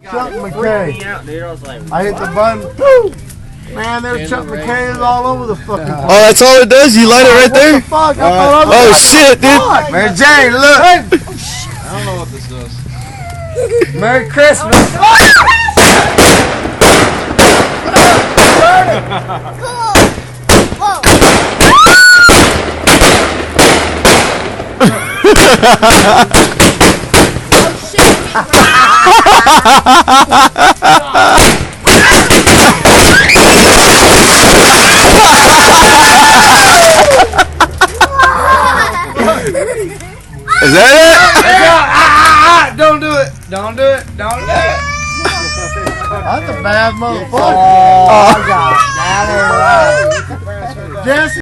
Chuck McKay. I hit the button. Man, there's Chuck McKays all over the fucking place. Oh, that's all it does? You light it right there? What the fuck? Oh, shit, dude. Man, Jay, look. I don't know what this does. Merry Christmas. Is that it? Don't do it. Don't do it. Don't do it. That's a bad motherfucker. Oh, That ain't right. Jesse.